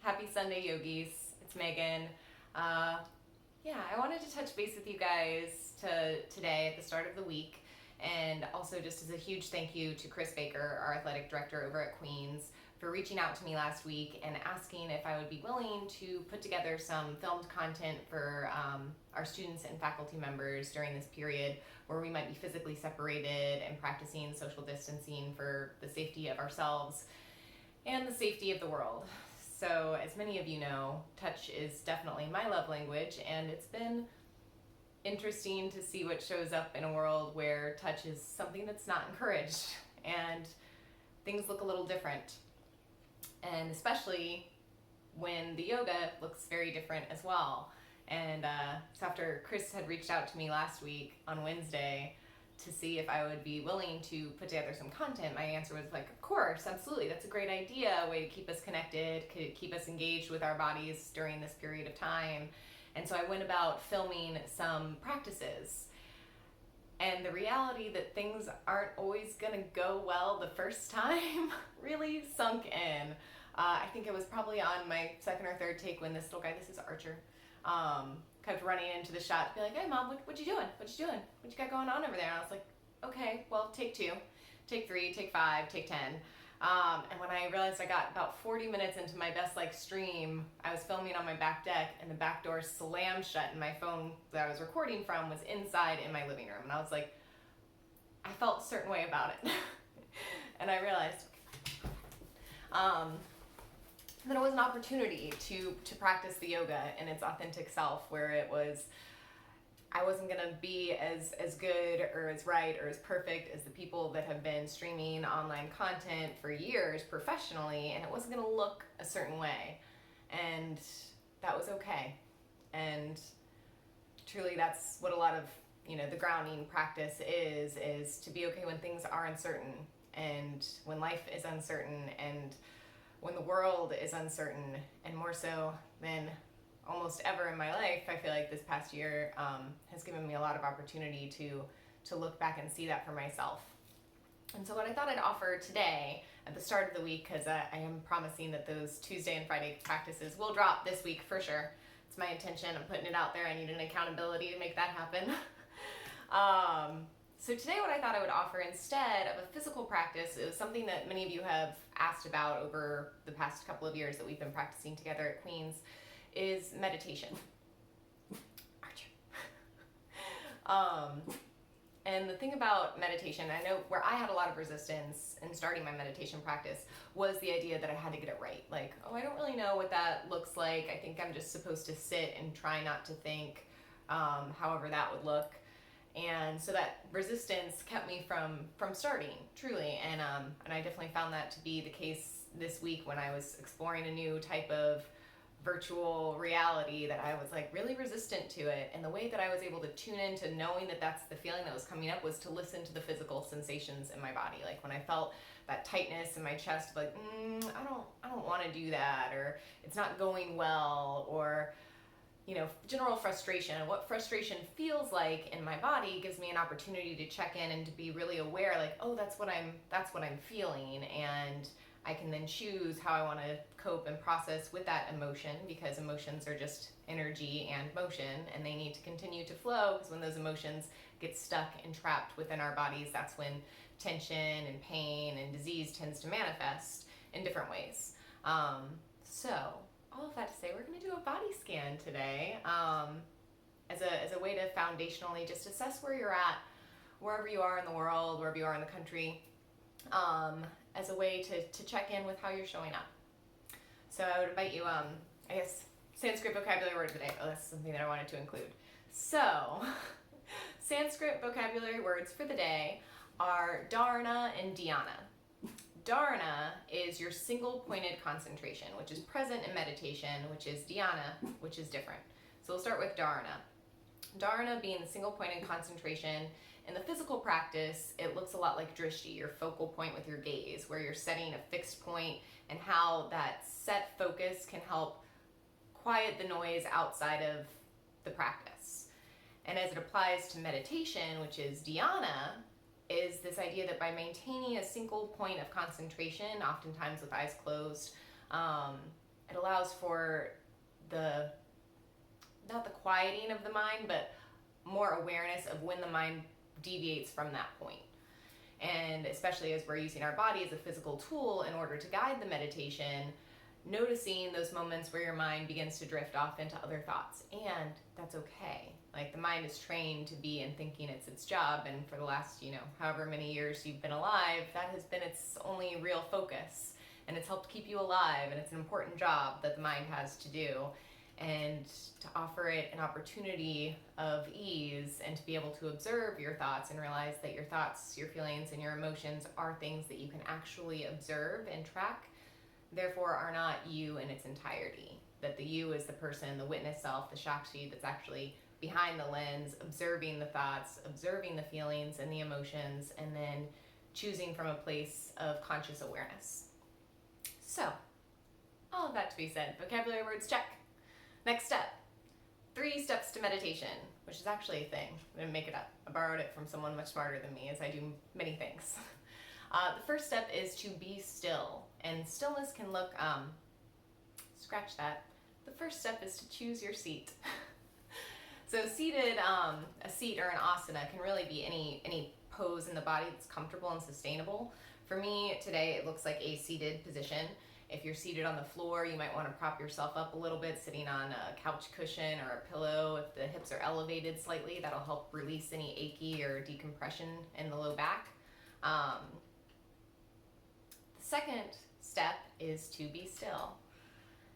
Happy Sunday, yogis. It's Megan. I wanted to touch base with you guys today at the start of the week, and also just as a huge thank you to Chris Baker, our athletic director over at Queens, for reaching out to me last week and asking if I would be willing to put together some filmed content for our students and faculty members during this period where we might be physically separated and practicing social distancing for the safety of ourselves and the safety of the world. So, as many of you know, touch is definitely my love language, and it's been interesting to see what shows up in a world where touch is something that's not encouraged and things look a little different. And especially when the yoga looks very different as well. And so after Chris had reached out to me last week on Wednesday to see if I would be willing to put together some content, my answer was like, of course, absolutely. That's a great idea, a way to keep us connected, could keep us engaged with our bodies during this period of time. And so I went about filming some practices. And the reality that things aren't always gonna go well the first time really sunk in. I think it was probably on my second or third take when this little guy, this is Archer, kept running into the shot to be like, hey mom, what you doing? What you doing? What you got going on over there? And I was like, okay, well, take 2, take 3, take 5, take 10. And when I realized I got about 40 minutes into my best stream, I was filming on my back deck and the back door slammed shut and my phone that I was recording from was inside in my living room. And I was like, I felt a certain way about it. And I realized that it was an opportunity to practice the yoga in its authentic self, where it was, I wasn't gonna be as good or as right or as perfect as the people that have been streaming online content for years professionally, and it wasn't gonna look a certain way. And that was okay. And truly that's what a lot of, the grounding practice is to be okay when things are uncertain and when life is uncertain and when the world is uncertain, and more so than almost ever in my life, I feel like this past year has given me a lot of opportunity to look back and see that for myself. And so what I thought I'd offer today at the start of the week, because I am promising that those Tuesday and Friday practices will drop this week for sure. It's my intention. I'm putting it out there. I need an accountability to make that happen. So today what I thought I would offer instead of a physical practice is something that many of you have asked about over the past couple of years that we've been practicing together at Queens, is meditation. Archer. And the thing about meditation, I know where I had a lot of resistance in starting my meditation practice was the idea that I had to get it right. Like, I don't really know what that looks like. I think I'm just supposed to sit and try not to think, however that would look. And so that resistance kept me from starting, truly. And I definitely found that to be the case this week when I was exploring a new type of virtual reality that I was really resistant to it. And the way that I was able to tune into knowing that that's the feeling that was coming up was to listen to the physical sensations in my body. Like when I felt that tightness in my chest, I don't want to do that, or it's not going well, or general frustration. And what frustration feels like in my body gives me an opportunity to check in and to be really aware, that's what I'm feeling, and I can then choose how I want to cope and process with that emotion, because emotions are just energy and motion, and they need to continue to flow, because when those emotions get stuck and trapped within our bodies, that's when tension and pain and disease tends to manifest in different ways. So all of that to say, we're going to do a body scan today as a way to foundationally just assess where you're at, wherever you are in the world, wherever you are in the country, as a way to check in with how you're showing up. So I would invite you, Sanskrit vocabulary word of the day. Oh, that's something that I wanted to include. So, Sanskrit vocabulary words for the day are dharana and dhyana. Dharana is your single pointed concentration, which is present in meditation, which is dhyana, which is different. So we'll start with dharana. Dharana being the single pointed concentration. In the physical practice, it looks a lot like drishti, your focal point with your gaze, where you're setting a fixed point, and how that set focus can help quiet the noise outside of the practice. And as it applies to meditation, which is dhyana, is this idea that by maintaining a single point of concentration, oftentimes with eyes closed, it allows for the, not the quieting of the mind, but more awareness of when the mind deviates from that point. And especially as we're using our body as a physical tool in order to guide the meditation, noticing those moments where your mind begins to drift off into other thoughts. And that's okay. Like, the mind is trained to be in thinking it's its job, and for the last, however many years you've been alive, that has been its only real focus. And it's helped keep you alive, and it's an important job that the mind has to do. And to offer it an opportunity of ease and to be able to observe your thoughts and realize that your thoughts, your feelings, and your emotions are things that you can actually observe and track, therefore are not you in its entirety. That the you is the person, the witness self, the Shakti that's actually behind the lens, observing the thoughts, observing the feelings and the emotions, and then choosing from a place of conscious awareness. So, all of that to be said, vocabulary words check. Next step, 3 steps to meditation, which is actually a thing. I didn't make it up. I borrowed it from someone much smarter than me, as I do many things. The first step is to be still, and stillness can look, scratch that. The first step is to choose your seat. So seated, a seat or an asana can really be any pose in the body that's comfortable and sustainable. For me today, it looks like a seated position. If you're seated on the floor, you might want to prop yourself up a little bit, sitting on a couch cushion or a pillow. If the hips are elevated slightly, that'll help release any achy or decompression in the low back. The second step is to be still.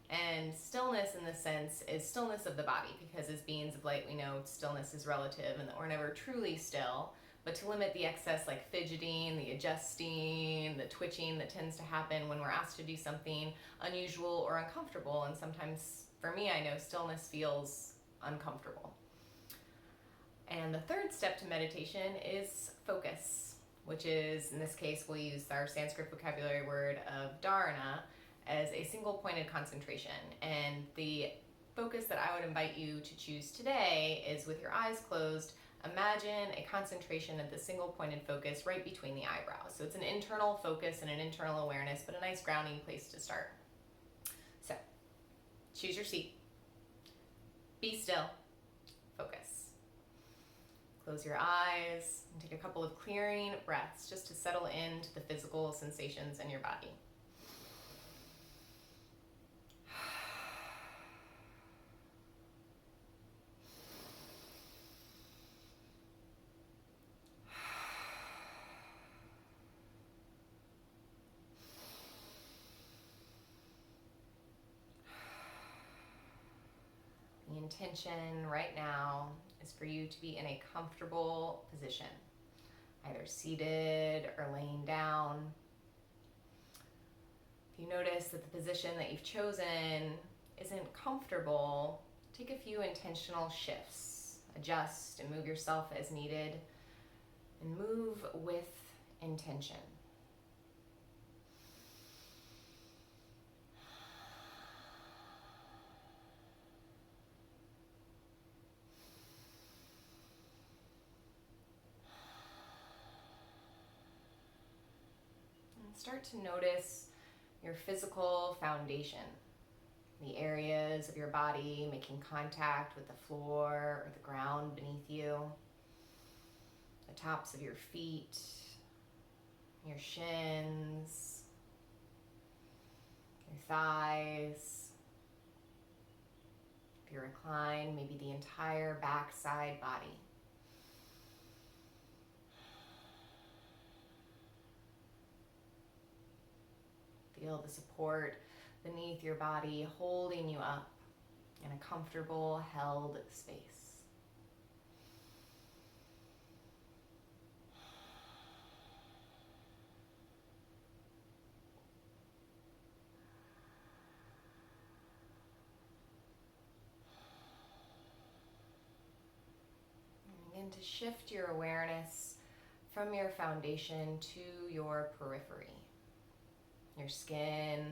And stillness in this sense is stillness of the body, because as beings of light, we know stillness is relative and that we're never truly still. But to limit the excess, like fidgeting, the adjusting, the twitching that tends to happen when we're asked to do something unusual or uncomfortable. And sometimes, for me, I know stillness feels uncomfortable. And the third step to meditation is focus, which is, in this case, we'll use our Sanskrit vocabulary word of dharana as a single pointed concentration. And the focus that I would invite you to choose today is, with your eyes closed, imagine a concentration at the single pointed focus right between the eyebrows. So it's an internal focus and an internal awareness, but a nice grounding place to start. So choose your seat, be still, focus. Close your eyes and take a couple of clearing breaths just to settle into the physical sensations in your body. The intention right now is for you to be in a comfortable position, either seated or laying down. If you notice that the position that you've chosen isn't comfortable, take a few intentional shifts. Adjust and move yourself as needed, and move with intention. Start to notice your physical foundation, the areas of your body making contact with the floor or the ground beneath you, the tops of your feet, your shins, your thighs. If you're reclined, maybe the entire backside body. Feel the support beneath your body holding you up in a comfortable, held space. And begin to shift your awareness from your foundation to your periphery. Your skin,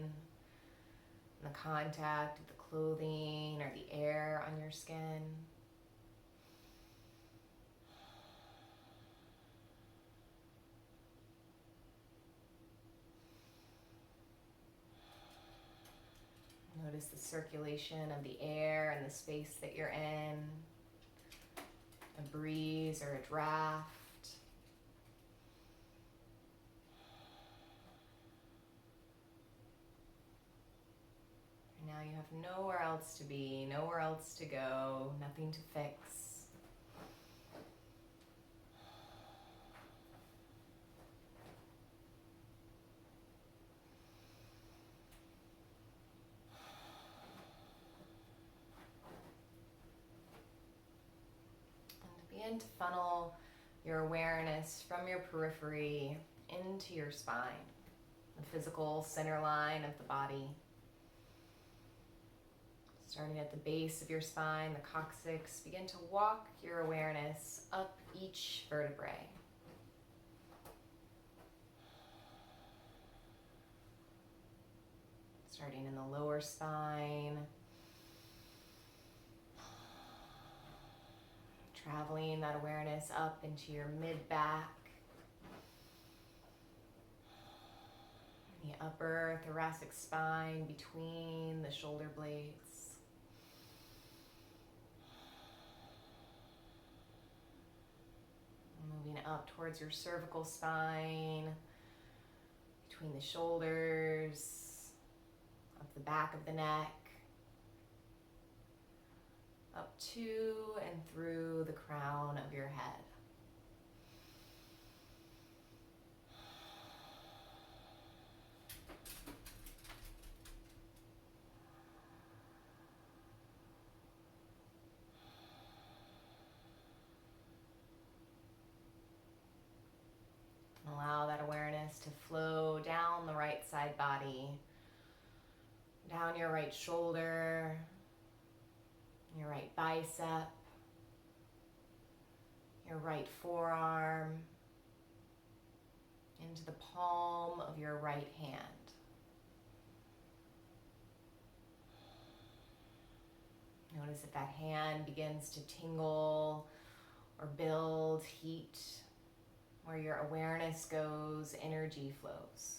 the contact of the clothing or the air on your skin. Notice the circulation of the air and the space that you're in, a breeze or a draft. And now you have nowhere else to be, nowhere else to go, nothing to fix. Begin to funnel your awareness from your periphery into your spine, the physical center line of the body. Starting at the base of your spine, the coccyx, begin to walk your awareness up each vertebrae. Starting in the lower spine, traveling that awareness up into your mid-back, the upper thoracic spine between the shoulder blades. Moving up towards your cervical spine, between the shoulders, up the back of the neck, up to and through the crown of your head. Allow that awareness to flow down the right side body, down your right shoulder, your right bicep, your right forearm, into the palm of your right hand. Notice if that hand begins to tingle or build heat. Where your awareness goes, energy flows.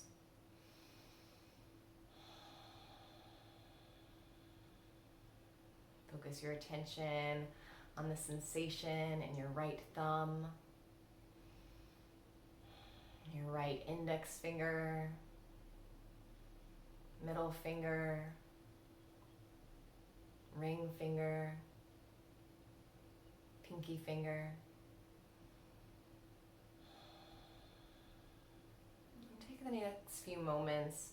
Focus your attention on the sensation in your right thumb, your right index finger, middle finger, ring finger, pinky finger. The next few moments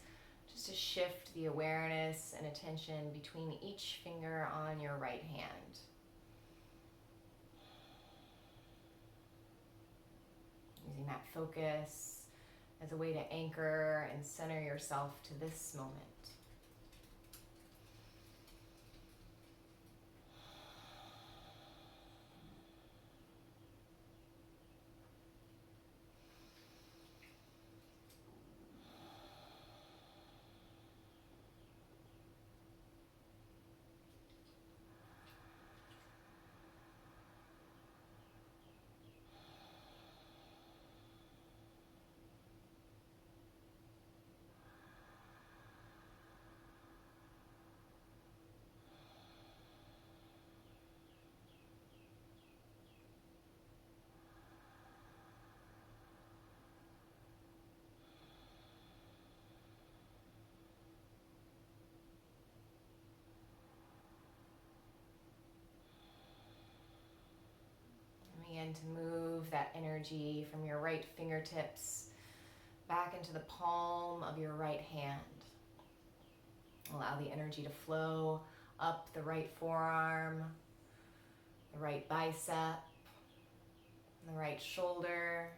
just to shift the awareness and attention between each finger on your right hand. Using that focus as a way to anchor and center yourself to this moment. Begin to move that energy from your right fingertips back into the palm of your right hand. Allow the energy to flow up the right forearm, the right bicep, the right shoulder,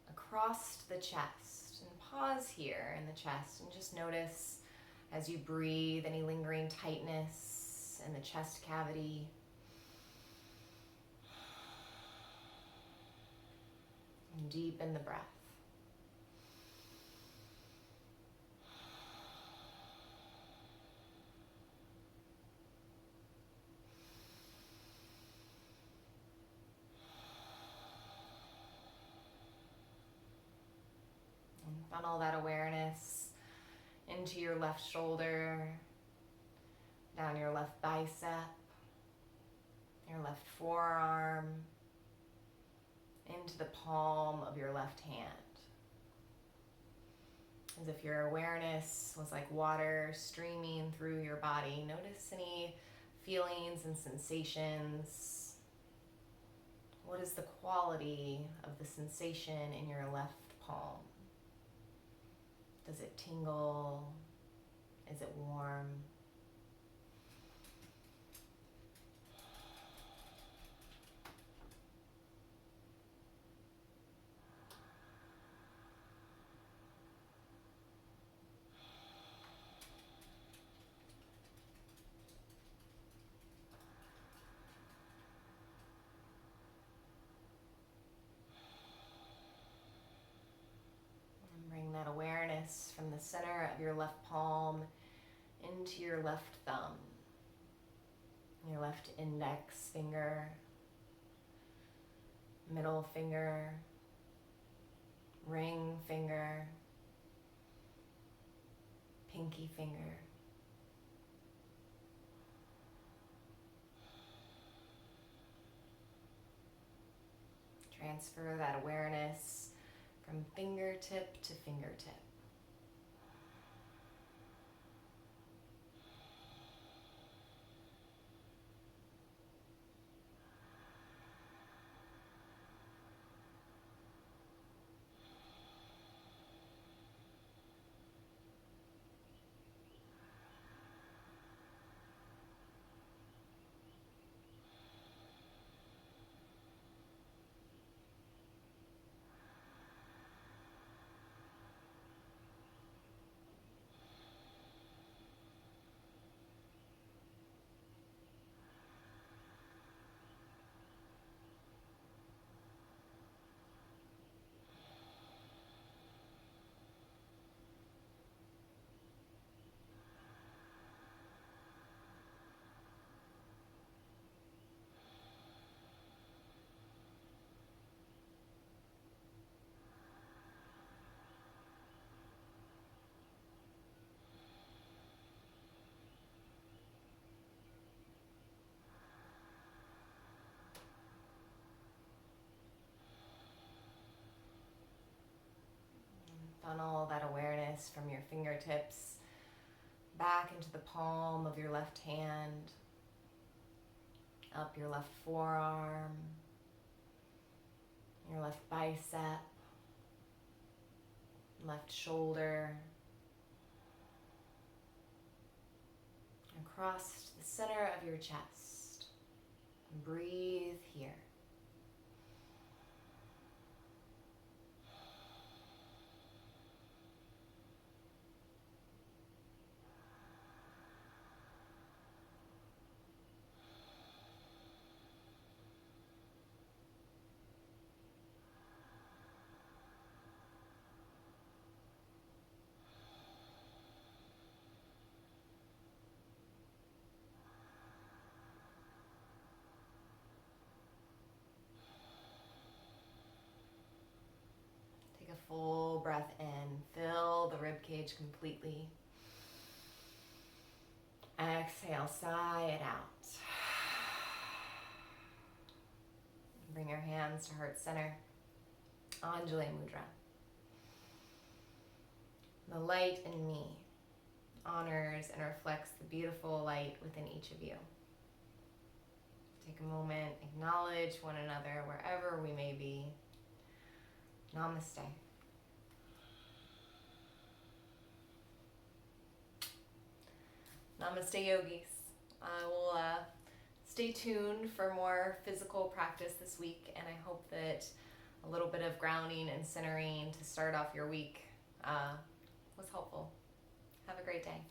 across the chest. And pause here in the chest and just notice as you breathe any lingering tightness in the chest cavity. And deepen the breath. And funnel that awareness into into your left shoulder, down your left bicep, your left forearm, into the palm of your left hand. As if your awareness was like water streaming through your body. Notice any feelings and sensations. What is the quality of the sensation in your left palm? Does it tingle? Is it warm? Bring that awareness from the center of your left palm into your left thumb, your left index finger, middle finger, ring finger, pinky finger. Transfer that awareness from fingertip to fingertip. Funnel that awareness from your fingertips back into the palm of your left hand, up your left forearm, your left bicep, left shoulder, across the center of your chest. Breathe here. Take a full breath in. Fill the rib cage completely. Exhale, sigh it out. Bring your hands to heart center. Anjali Mudra. The light in me honors and reflects the beautiful light within each of you. Take a moment, acknowledge one another wherever we may be. Namaste. Namaste, yogis. I will stay tuned for more physical practice this week, and I hope that a little bit of grounding and centering to start off your week was helpful. Have a great day.